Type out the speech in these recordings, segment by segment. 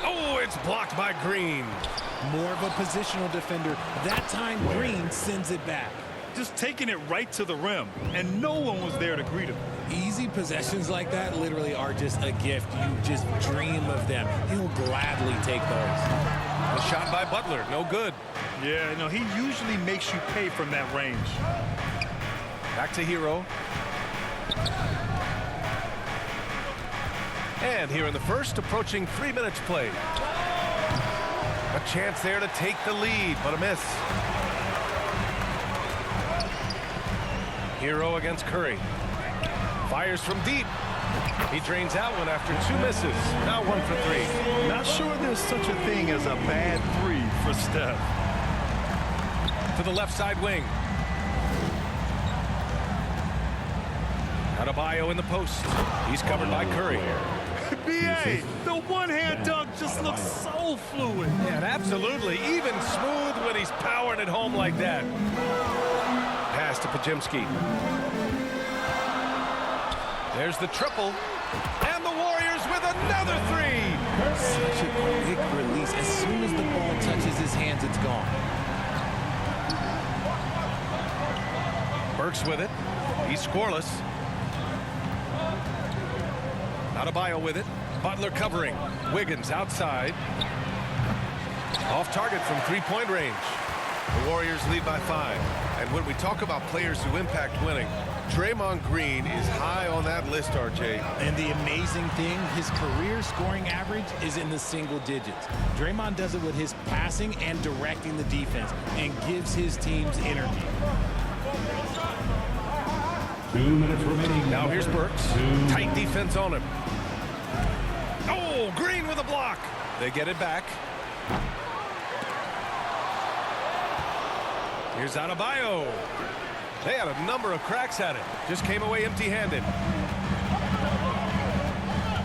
Oh, it's blocked by Green. More of a positional defender. That time, Green sends it back. Just taking it right to the rim, and no one was there to greet him. Easy possessions like that literally are just a gift. You just dream of them. He'll gladly take those. A shot by Butler, no good. Yeah, no, he usually makes you pay from that range. Back to Hero. And here in the first, approaching 3 minutes played. A chance there to take the lead, but a miss. Hero against Curry. Fires from deep. He drains out one after 2 misses. Now 1 for 3. Not sure there's such a thing as a bad 3 for Steph. To the left side wing. Adebayo in the post. He's covered by Curry. B.A., the one-hand dunk just looks so fluid. Yeah, and absolutely. Even smooth when he's powering it home like that. Pass to Podziemski. There's the triple. And the Warriors with another 3. Such a quick release. As soon as the ball touches his hands, it's gone. Burks with it. He's scoreless. Adebayo with it. Butler covering. Wiggins outside. Off target from three-point range. The Warriors lead by 5. And when we talk about players who impact winning, Draymond Green is high on that list, RJ. And the amazing thing, his career scoring average is in the single digits. Draymond does it with his passing and directing the defense and gives his teams energy. 2 minutes remaining. Now here's Burks. Tight defense on him. Oh, Green with a block. They get it back. Here's Adebayo. They had a number of cracks at it. Just came away empty-handed.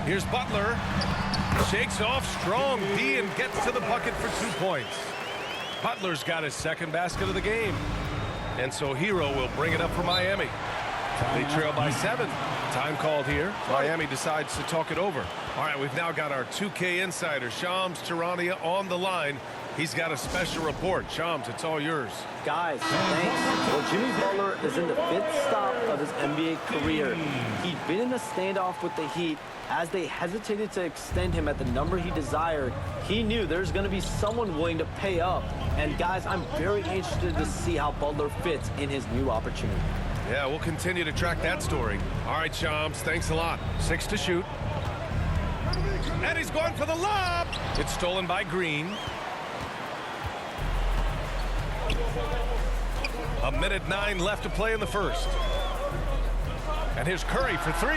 Here's Butler. Shakes off strong D and gets to the bucket for 2 points. Butler's got his second basket of the game. And so Hero will bring it up for Miami. They trail by 7. Time called here. Miami decides to talk it over. All right, we've now got our 2K insider, Shams Charania, on the line. He's got a special report. Shams, it's all yours. Guys, thanks. Well, Jimmy Butler is in the 5th stop of his NBA career. He'd been in a standoff with the Heat. As they hesitated to extend him at the number he desired, he knew there's going to be someone willing to pay up. And guys, I'm very interested to see how Butler fits in his new opportunity. Yeah, we'll continue to track that story. All right, Shams, thanks a lot. 6 to shoot. And he's going for the lob. It's stolen by Green. A minute 9 left to play in the first. And here's Curry for 3.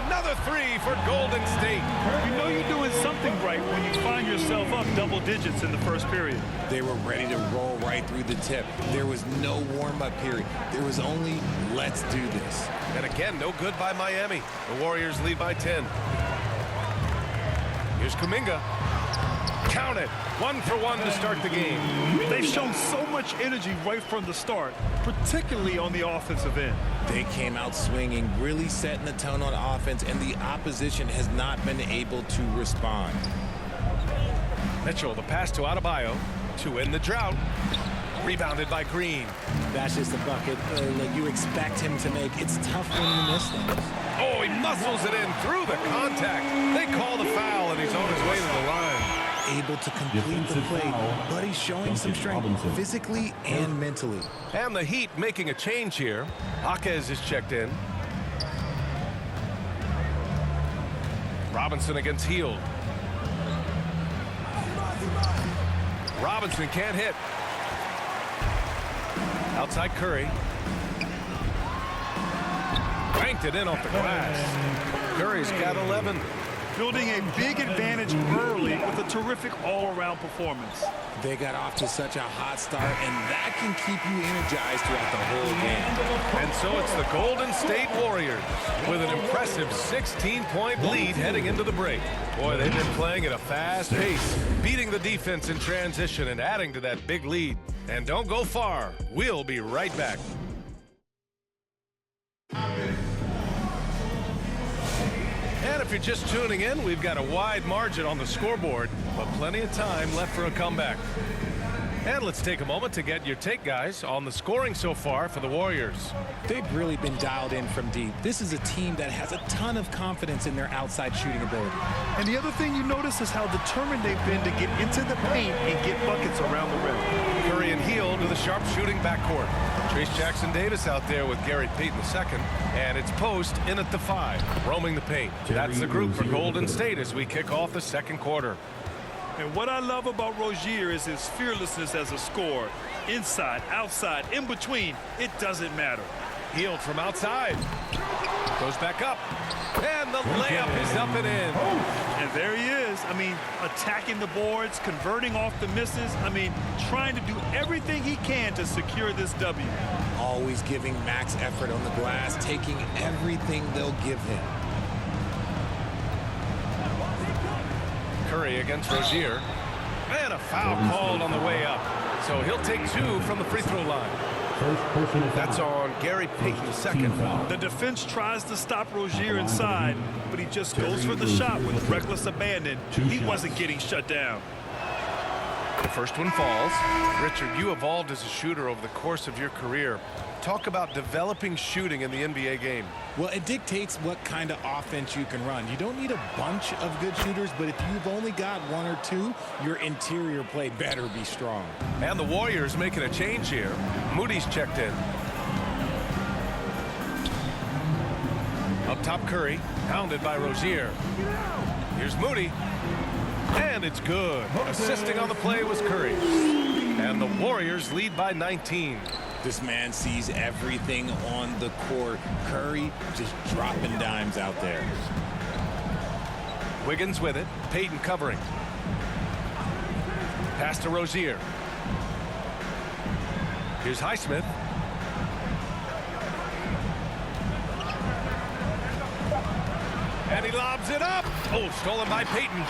Another 3 for Golden State. You know you're doing something right when you find yourself up double digits in the first period. They were ready to roll right through the tip. There was no warm-up period. There was only, let's do this. And again, no good by Miami. The Warriors lead by 10. Here's Kuminga. Count it. 1 for 1 to start the game. They've shown so much energy right from the start, particularly on the offensive end. They came out swinging, really setting the tone on offense, and the opposition has not been able to respond. Mitchell, the pass to Adebayo to end the drought. Rebounded by Green. That's just a bucket that you expect him to make. It's tough when you miss those. Oh, he muscles it in through the contact. They call the foul, and he's on his way to the line. Able to complete the play, but he's showing some strength physically and mentally. And the Heat making a change here. Jaquez is checked in. Robinson against Hield. Robinson can't hit. Outside Curry. Banked it in off the glass. Curry's got 11. Building a big advantage early with a terrific all-around performance. They got off to such a hot start, and that can keep you energized throughout the whole game. And so it's the Golden State Warriors with an impressive 16-point lead heading into the break. Boy, they've been playing at a fast pace, beating the defense in transition and adding to that big lead. And don't go far. We'll be right back. And if you're just tuning in, we've got a wide margin on the scoreboard, but plenty of time left for a comeback. And let's take a moment to get your take, guys, on the scoring so far for the Warriors. They've really been dialed in from deep. This is a team that has a ton of confidence in their outside shooting ability. And the other thing you notice is how determined they've been to get into the paint and get buckets around the rim. Curry and Hield to the sharp shooting backcourt. Trace Jackson-Davis out there with Gary Payton II. And it's Post in at the 5, roaming the paint. That's the group for Golden State as we kick off the second quarter. And what I love about Rozier is his fearlessness as a scorer. Inside, outside, in between, it doesn't matter. Hield from outside. Goes back up. And the layup is up and in. And there he is. I mean, attacking the boards, converting off the misses. I mean, trying to do everything he can to secure this W. Always giving max effort on the glass, taking everything they'll give him. Curry against Rozier. And a foul called on the way up. So he'll take 2 from the free throw line. That's on Gary Payton II. The defense tries to stop Rozier inside, but he just goes for the shot with reckless abandon. He wasn't getting shut down. The first one falls. Richard, you evolved as a shooter over the course of your career. Talk about developing shooting in the NBA game. Well, it dictates what kind of offense you can run. You don't need a bunch of good shooters, but if you've only got 1 or 2, your interior play better be strong. And the Warriors making a change here. Moody's checked in. Up top, Curry, hounded by Rozier. Here's Moody. And it's good. Assisting on the play was Curry. And the Warriors lead by 19. This man sees everything on the court. Curry just dropping dimes out there. Wiggins with it. Payton covering. Pass to Rozier. Here's Highsmith. And he lobs it up. Oh, stolen by Payton.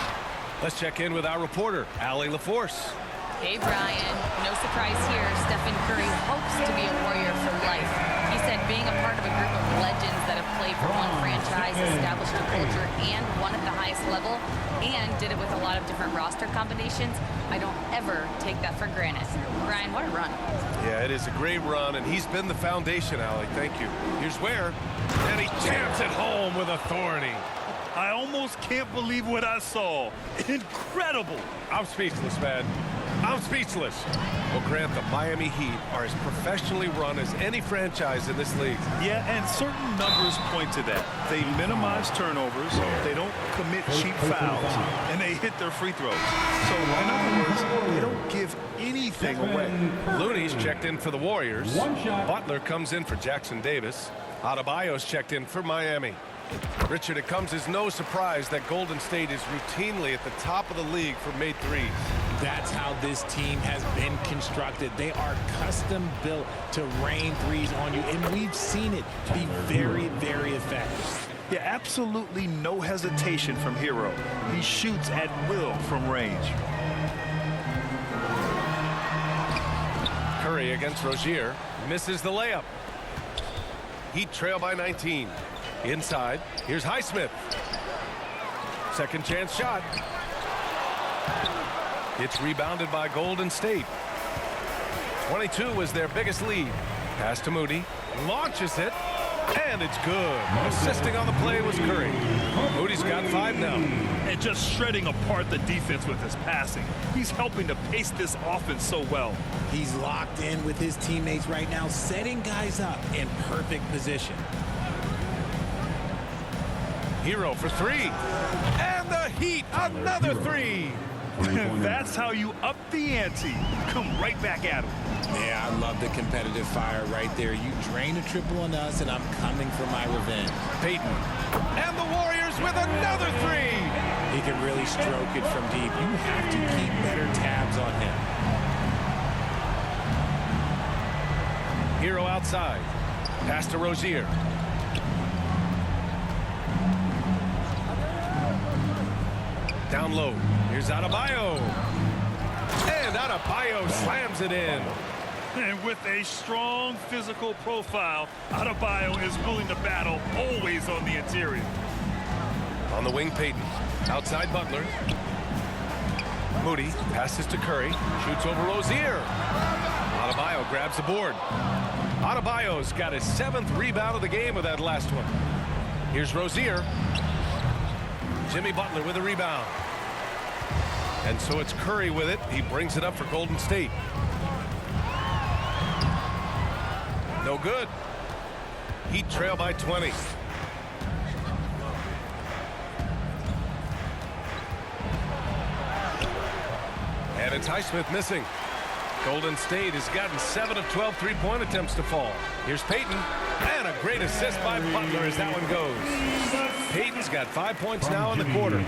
Let's check in with our reporter, Allie LaForce. Hey, Brian. No surprise here. Stephen Curry hopes to be a Warrior for life. He said being a part of a group of legends that have played for one franchise, established a culture, and won at the highest level, and did it with a lot of different roster combinations, I don't ever take that for granted. Brian, what a run. Yeah, it is a great run, and he's been the foundation, Allie. Thank you. Here's Ware, and he jams it home with authority. I almost can't believe what I saw. Incredible. I'm speechless, man. I'm speechless. Well, Grant, the Miami Heat are as professionally run as any franchise in this league. Yeah, and certain numbers point to that. They minimize turnovers, they don't commit cheap fouls, and they hit their free throws. So, in other words, they don't give anything away. Looney's checked in for the Warriors. Butler comes in for Jackson-Davis. Adebayo's checked in for Miami. Richard, it comes as no surprise that Golden State is routinely at the top of the league for made threes. That's how this team has been constructed. They are custom built to rain threes on you, and we've seen it be very, very effective. Yeah, absolutely no hesitation from Hero. He shoots at will from range. Curry against Rozier. Misses the layup. Heat trail by 19. Inside, here's Highsmith. Second chance shot. It's rebounded by Golden State. 22 was their biggest lead. Pass to Moody. Launches it. And it's good. Assisting on the play was Curry. Moody's got 5 now. And just shredding apart the defense with his passing. He's helping to pace this offense so well. He's locked in with his teammates right now, setting guys up in perfect position. Hero for 3. And the Heat, another 3. That's how you up the ante. Come right back at him. Yeah, I love the competitive fire right there. You drain a triple on us, and I'm coming for my revenge. Payton. And the Warriors with another 3. He can really stroke it from deep. You have to keep better tabs on him. Hero outside. Pass to Rozier. Down low. Here's Adebayo. And Adebayo slams it in. And with a strong physical profile, Adebayo is willing to battle, always on the interior. On the wing, Payton. Outside Butler. Moody passes to Curry. Shoots over Rozier. Adebayo grabs the board. Adebayo's got his 7th rebound of the game with that last one. Here's Rozier. Jimmy Butler with a rebound. And so it's Curry with it. He brings it up for Golden State. No good. Heat trail by 20. And it's Highsmith missing. Golden State has gotten 7 of 12 three-point attempts to fall. Here's Payton. And a great assist by Butler as that one goes. Payton's got 5 points now in the quarter.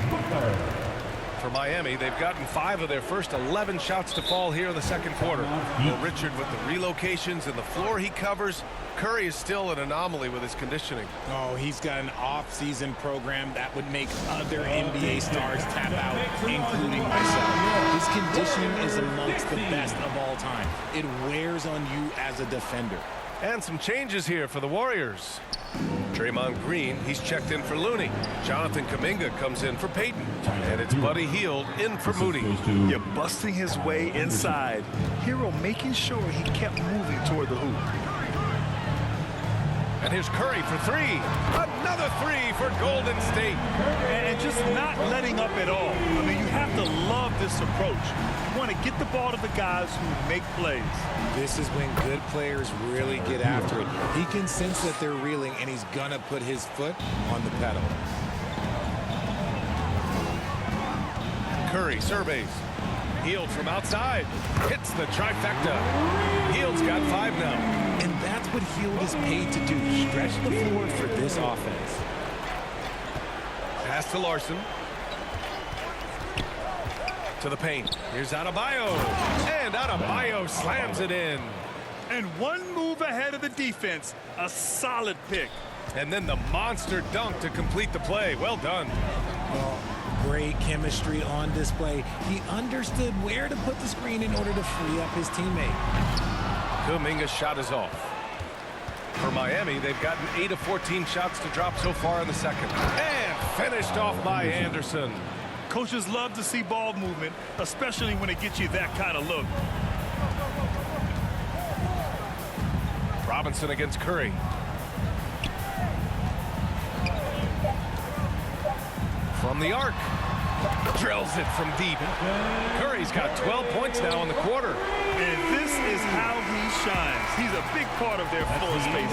For Miami, they've gotten 5 of their first 11 shots to fall here in the second quarter. Well, Richard, with the relocations and the floor he covers, Curry is still an anomaly with his conditioning. Oh, he's got an off-season program that would make other NBA stars tap out, including myself. His conditioning is amongst the best of all time. It wears on you as a defender. And some changes here for the Warriors. Draymond Green, he's checked in for Looney. Jonathan Kuminga comes in for Payton. And it's Buddy Hield in for Moody. You're busting his way inside. Hero making sure he kept moving toward the hoop. And here's Curry for 3. Another 3 for Golden State. And just not letting up at all. I mean, you have to love this approach. You want to get the ball to the guys who make plays. This is when good players really get after it. He can sense that they're reeling, and he's gonna put his foot on the pedal. Curry surveys. Hield from outside. Hits the trifecta. Hield's got 5 now. And that's what Hield is paid to do, stretch the floor for this offense. Pass to Larson. To the paint. Here's Adebayo. And Adebayo slams it in. And one move ahead of the defense. A solid pick. And then the monster dunk to complete the play. Well done. Well, great chemistry on display. He understood where to put the screen in order to free up his teammate. Kuminga's shot is off. For Miami, they've gotten 8 of 14 shots to drop so far in the second. And finished off by Anderson. Coaches love to see ball movement, especially when it gets you that kind of look. Robinson against Curry. From the arc. Drills it from deep. Curry's got 12 points now in the quarter. And this is how he shines. He's a big part of their floor space.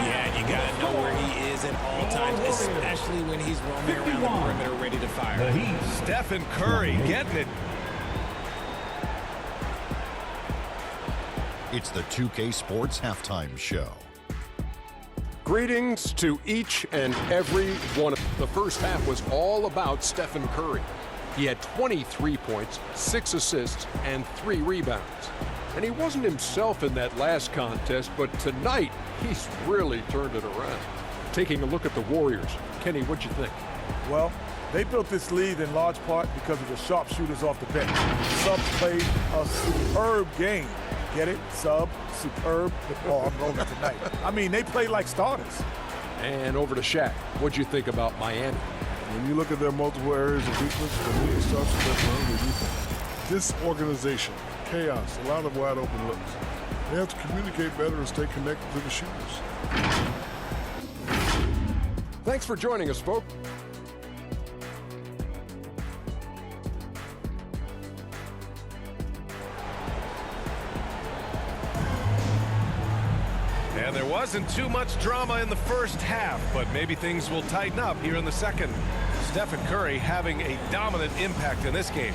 Yeah, and you got to know where he is at all times, especially when he's roaming around the perimeter ready to fire. Stephen Curry getting it. It's the 2K Sports Halftime Show. Greetings to each and every one. The first half was all about Stephen Curry. He had 23 points, 6 assists, and 3 rebounds. And he wasn't himself in that last contest, but tonight, he's really turned it around. Taking a look at the Warriors. Kenny, what'd you think? Well, they built this lead in large part because of the sharpshooters off the bench. Subs played a superb game. Get it? Sub, superb. Oh, I'm rolling tonight. I mean, they play like starters. And over to Shaq. What'd you think about Miami? When you look at their multiple areas of weakness, the league starts with their perimeter defense. Disorganization, chaos, a lot of wide open looks. They have to communicate better and stay connected to the shooters. Thanks for joining us, folks. And there wasn't too much drama in the first half, but maybe things will tighten up here in the second. Stephen Curry having a dominant impact in this game.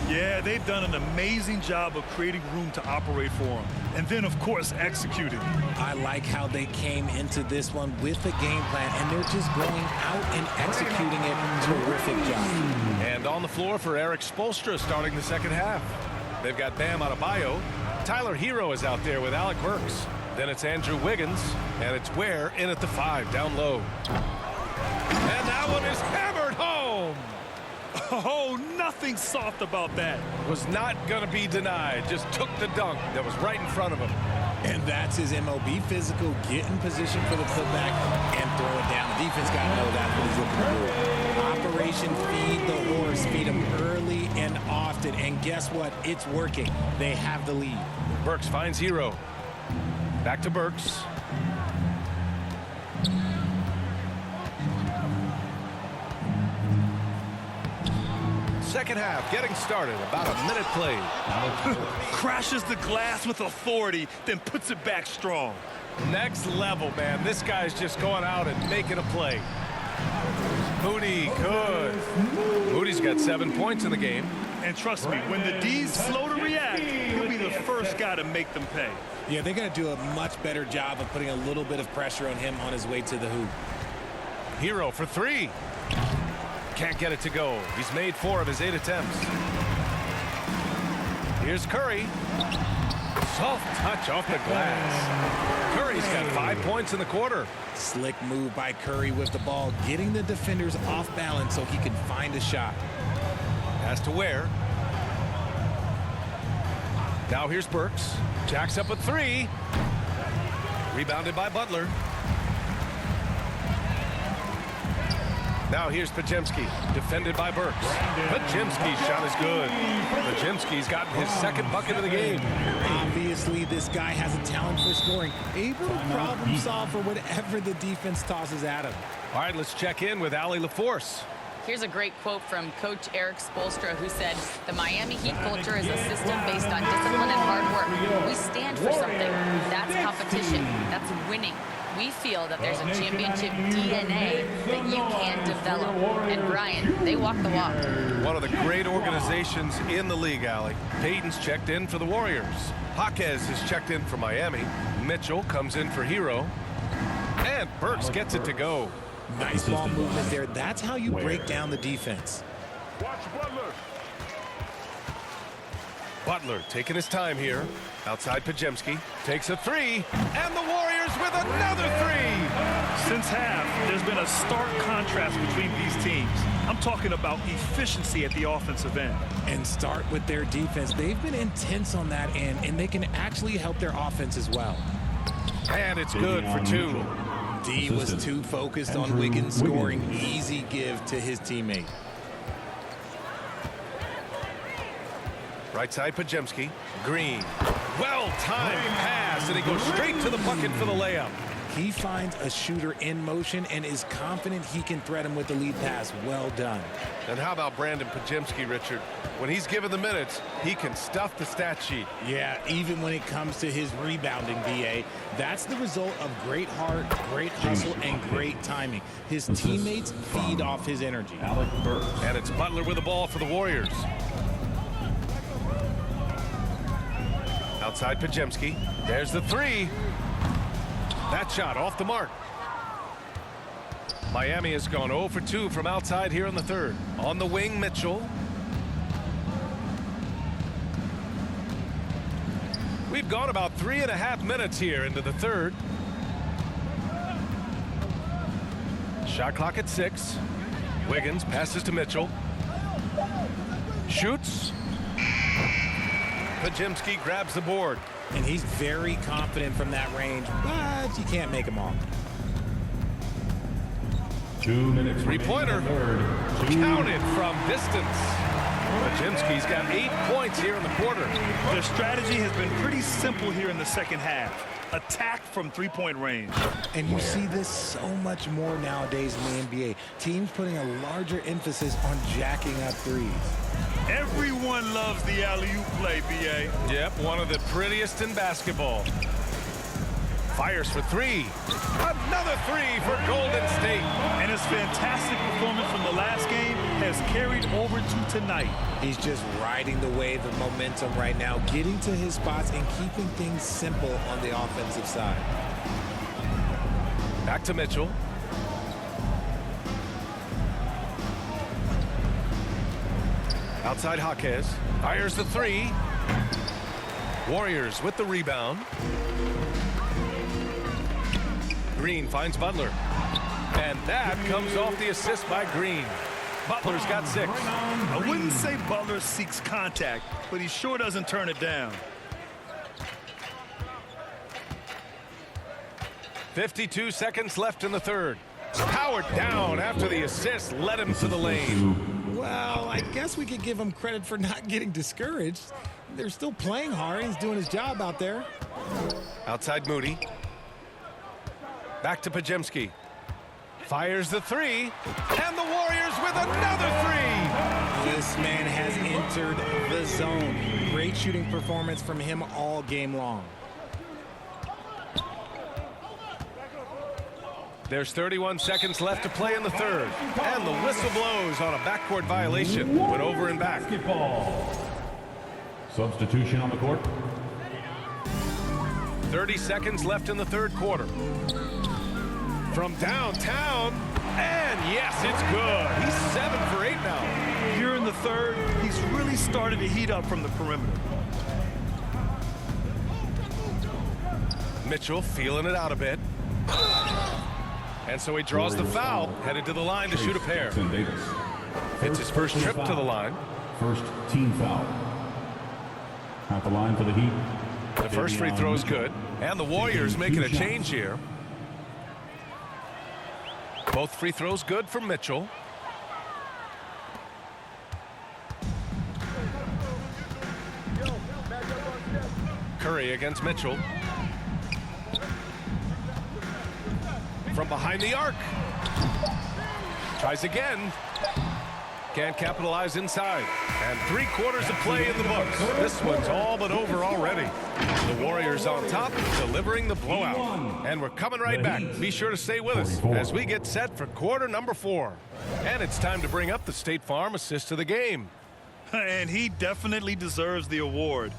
Yeah, they've done an amazing job of creating room to operate for him. And then, of course, executing. I like how they came into this one with a game plan, and they're just going out and executing it. Terrific job. And on the floor for Eric Spoelstra starting the second half. They've got Bam Adebayo. Tyler Hero is out there with Alec Burks. Then it's Andrew Wiggins, and it's Ware in at the 5, down low. And that one is hammered home. Oh, nothing soft about that. Was not going to be denied. Just took the dunk that was right in front of him. And that's his MLB physical. Get in position for the putback and throw it down. The defense got to know that's what he's looking to do. Operation Feed the Horse. Feed him early and often. And guess what? It's working. They have the lead. Burks finds Hero. Back to Burks. Second half getting started. About a minute played. Crashes the glass with authority, then puts it back strong. Next level, man. This guy's just going out and making a play. Moody, good. Moody's got 7 points in the game. And trust me, when the D's slow to react, he'll be the first guy to make them pay. Yeah, they're going to do a much better job of putting a little bit of pressure on him on his way to the hoop. Hero for three. Can't get it to go. He's made 4 of his 8 attempts. Here's Curry. Soft touch off the glass. Curry's got 5 points in the quarter. Slick move by Curry with the ball, getting the defenders off balance so he can find a shot. Pass to Ware. Now here's Burks. Jacks up a 3. Rebounded by Butler. Now here's Podziemski, defended by Burks. Podziemski's shot is good. Podziemski's gotten his second bucket of the game. Obviously, this guy has a talent for scoring, able to problem solve for whatever the defense tosses at him. All right, let's check in with Allie LaForce. Here's a great quote from Coach Eric Spoelstra, who said, "The Miami Heat culture is a system based on discipline and hard work. We stand for something. That's competition. That's winning. We feel that there's a championship DNA that you can develop." And Brian, they walk the walk. One of the great organizations in the league, Allie. Payton's checked in for the Warriors. Jaquez has checked in for Miami. Mitchell comes in for Hero. And Burks gets it to go. Nice ball movement there. That's how you break down the defense. Watch Butler. Butler taking his time here. Outside Podziemski. Takes a 3. And the Warriors with another 3. Since half, there's been a stark contrast between these teams. I'm talking about efficiency at the offensive end. And start with their defense. They've been intense on that end, and they can actually help their offense as well. And it's good for 2. D was too focused on Wiggins scoring. Easy give to his teammate. Right side Podziemski. Green. Well-timed pass, and he goes straight to the bucket for the layup. He finds a shooter in motion and is confident he can threat him with the lead pass. Well done. And how about Brandon Podziemski, Richard? When he's given the minutes, he can stuff the stat sheet. Yeah, even when it comes to his rebounding, BA, that's the result of great heart, great hustle, and great timing. His teammates feed off his energy. And it's Butler with the ball for the Warriors. Outside Podziemski. There's the 3. That shot off the mark. Miami has gone 0 for 2 from outside here in the third. On the wing, Mitchell. We've gone about 3.5 minutes here into the third. Shot clock at 6. Wiggins passes to Mitchell. Shoots. Podziemski grabs the board. And he's very confident from that range, but you can't make him all. 2 minutes. 3-pointer. Counted from distance. Podziemski's got 8 points here in the quarter. Their strategy has been pretty simple here in the second half. Attack from three-point range. And you see this so much more nowadays in the NBA. Teams putting a larger emphasis on jacking up threes. Everyone loves the alley-oop play, B.A. Yep, one of the prettiest in basketball. Fires for 3. Another 3 for Golden State. And his fantastic performance from the last game has carried over to tonight. He's just riding the wave of momentum right now, getting to his spots and keeping things simple on the offensive side. Back to Mitchell. Outside Jaquez. Fires the 3. Warriors with the rebound. Green finds Butler. And that comes off the assist by Green. Butler's got 6. I wouldn't say Butler seeks contact, but he sure doesn't turn it down. 52 seconds left in the third. Powered down after the assist led him to the lane. Well, I guess we could give him credit for not getting discouraged. They're still playing hard. He's doing his job out there. Outside Moody. Back to Podziemski. Fires the three. And the Warriors with another three. This man has entered the zone. Great shooting performance from him all game long. There's 31 seconds left to play in the third. And the whistle blows on a backcourt violation. Went over and back. Basketball. Substitution on the court. 30 seconds left in the third quarter. From downtown. And yes, it's good. He's 7 for 8 now. Here in the third, he's really started to heat up from the perimeter. Mitchell feeling it out a bit. And so he draws the foul, headed to the line to shoot a pair. It's his first trip to the line. First team foul. At the line for the Heat. The first free throw is good. And the Warriors making a change here. Both free throws good from Mitchell. Curry against Mitchell. From behind the arc. Tries again. Can't capitalize inside. And 3 quarters of play in the books. This one's all but over already. The Warriors on top, delivering the blowout. And we're coming right back. Be sure to stay with us as we get set for quarter number 4. And it's time to bring up the State Farm assist of the game. And he definitely deserves the award.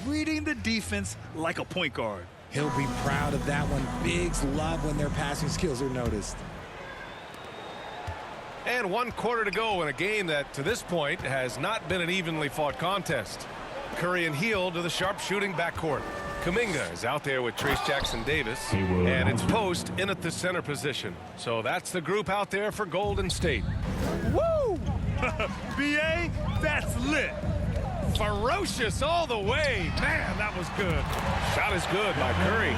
Reading the defense like a point guard. He'll be proud of that one. Bigs love when their passing skills are noticed. And 1 quarter to go in a game that, to this point, has not been an evenly fought contest. Curry and Hield to the sharpshooting backcourt. Kuminga is out there with Trace Jackson-Davis, and it's Post in at the center position. So that's the group out there for Golden State. Woo! BA, that's lit. Ferocious all the way. Man, that was good. Shot is good by Curry.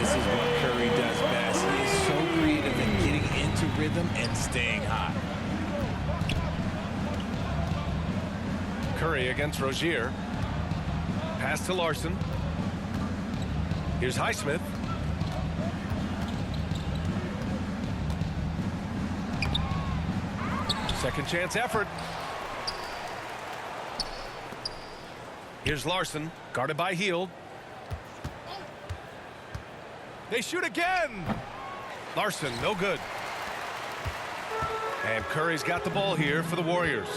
This is what Curry does best. He is so creative in getting into rhythm and staying hot. Curry against Rozier. Pass to Larson. Here's Highsmith. Second chance effort. Here's Larson, guarded by Hield. They shoot again. Larson, no good. And Curry's got the ball here for the Warriors.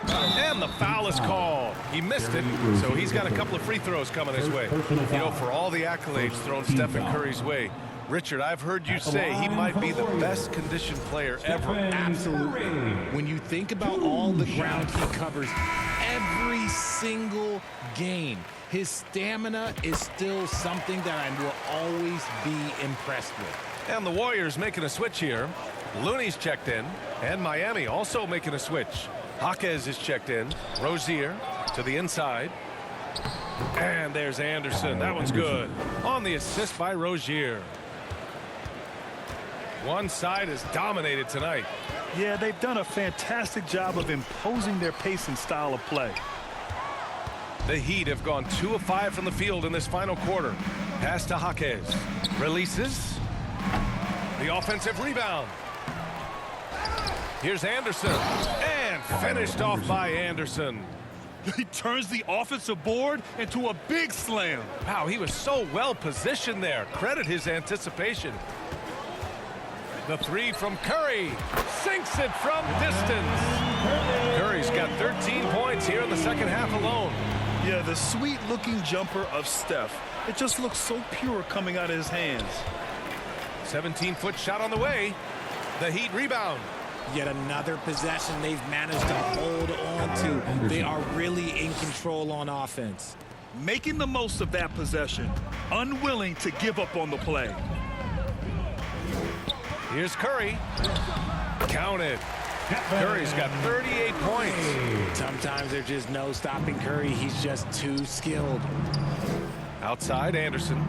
And the foul is called. He missed it, so he's got a couple of free throws coming his way. You know, for all the accolades thrown Stephen Curry's way, Richard, I've heard you say he might be the best conditioned player ever. Absolutely. When you think about all the ground he covers every single game, his stamina is still something that I will always be impressed with. And the Warriors making a switch here. Looney's checked in, and Miami also making a switch. Jaquez is checked in. Rozier to the inside. And there's Anderson. That one's good. On the assist by Rozier. One side is dominated tonight. Yeah, they've done a fantastic job of imposing their pace and style of play. The Heat have gone 2 of 5 from the field in this final quarter. Pass to Jaquez. Releases. The offensive rebound. Here's Anderson. And finished off by Anderson. He turns the offensive board into a big slam. Wow, he was so well positioned there. Credit his anticipation. The three from Curry. Sinks it from distance. Curry's got 13 points here in the second half alone. Yeah, the sweet-looking jumper of Steph. It just looks so pure coming out of his hands. 17-foot shot on the way. The Heat rebound. Yet another possession they've managed to hold on to. They are really in control on offense. Making the most of that possession. Unwilling to give up on the play. Here's Curry. Counted. Curry's got 38 points. Sometimes there's just no stopping Curry. He's just too skilled. Outside, Anderson.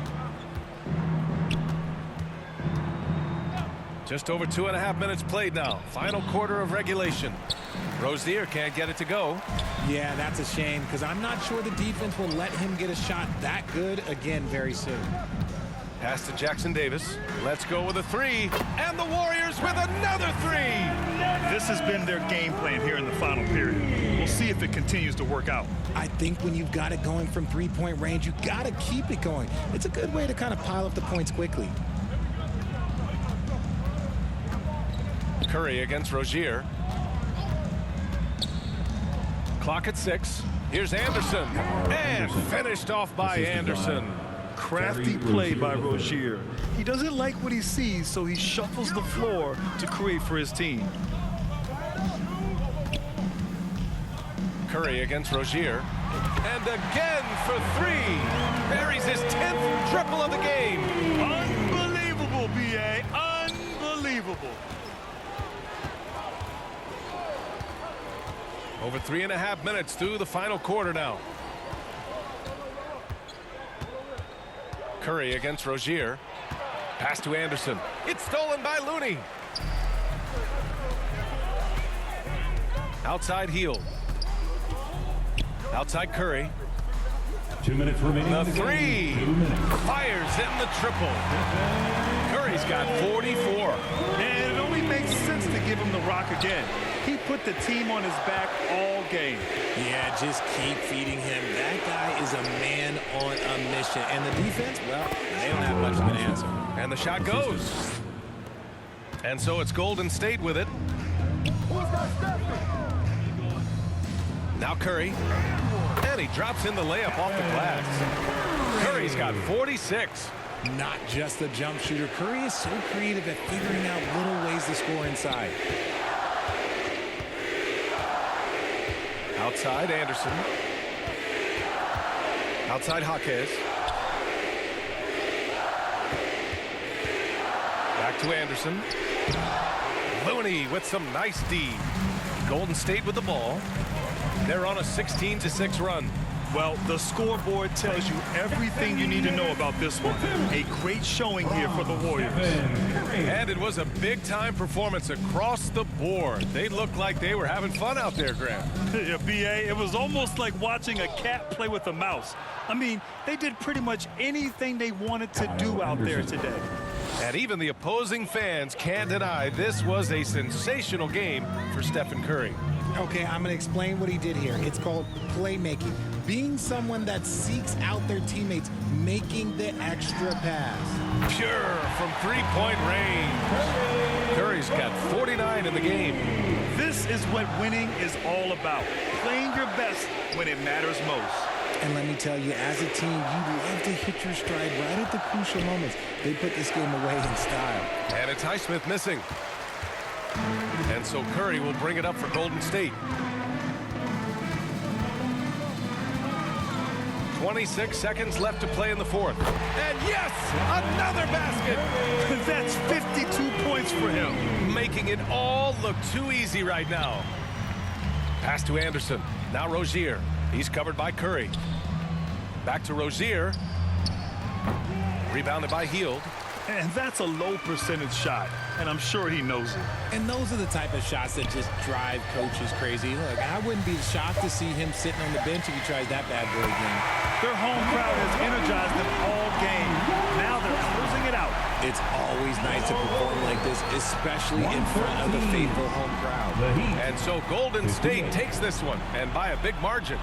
Just over 2.5 minutes played now. Final quarter of regulation. Rozier can't get it to go. Yeah, that's a shame because I'm not sure the defense will let him get a shot that good again very soon. Pass to Jackson Davis. Let's go with a three. And the Warriors with another three. This has been their game plan here in the final period. We'll see if it continues to work out. I think when you've got it going from three-point range, you got to keep it going. It's a good way to kind of pile up the points quickly. Curry against Rozier. Clock at 6. Here's Anderson. And finished off by Anderson. Crafty play by Rozier. He doesn't like what he sees, so he shuffles the floor to create for his team. Curry against Rozier. And again for three. Buries his 10th triple of the game. Unbelievable, B.A. Unbelievable. Over 3.5 minutes through the final quarter now. Curry against Rozier. Pass to Anderson. It's stolen by Looney. Outside Hield. Outside Curry. 2 minutes remaining. The three. Fires in the triple. Curry's got 44. And it only makes sense to give him the rock again. He put the team on his back all game. Yeah, just keep feeding him. That guy is a man on a mission. And the defense, well, they don't have much of an answer. And the shot goes. And so it's Golden State with it. Now Curry. And he drops in the layup off the glass. Curry's got 46. Not just a jump shooter. Curry is so creative at figuring out little ways to score inside. Outside Anderson. Outside Jaquez. Back to Anderson. Looney with some nice D. Golden State with the ball. They're on a 16-6 run. Well, the scoreboard tells you everything you need to know about this one. A great showing here for the Warriors. And it was a big-time performance across the board. They looked like they were having fun out there, Graham. Yeah, B.A., it was almost like watching a cat play with a mouse. I mean, they did pretty much anything they wanted to do out there today. And even the opposing fans can't deny this was a sensational game for Stephen Curry. Okay, I'm going to explain what he did here. It's called playmaking. Being someone that seeks out their teammates, making the extra pass. Pure from three-point range. Curry's got 49 in the game. This is what winning is all about. Playing your best when it matters most. And let me tell you, as a team, you love to hit your stride right at the crucial moments. They put this game away in style. And it's Highsmith missing. And so Curry will bring it up for Golden State. 26 seconds left to play in the fourth. And yes, another basket. That's 52 points for him. Making it all look too easy right now. Pass to Anderson. Now Rozier. He's covered by Curry. Back to Rozier. Rebounded by Hield. And that's a low percentage shot, and I'm sure he knows it. And those are the type of shots that just drive coaches crazy. Look, I wouldn't be shocked to see him sitting on the bench if he tries that bad boy again. Their home crowd has energized them all game. Now they're closing it out. It's always nice to perform like this, especially in front of the faithful home crowd. And so Golden State takes this one, and by a big margin.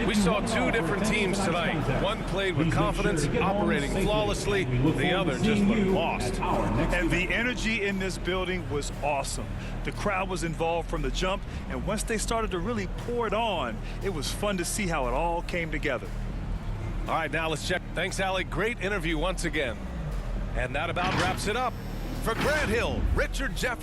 We saw two different teams tonight. One played with confidence, operating flawlessly. The other just looked lost. And the energy in this building was awesome. The crowd was involved from the jump, and once they started to really pour it on, it was fun to see how it all came together. All right, now let's check. Thanks, Alec. Great interview once again. And that about wraps it up. For Grant Hill, Richard Jefferson.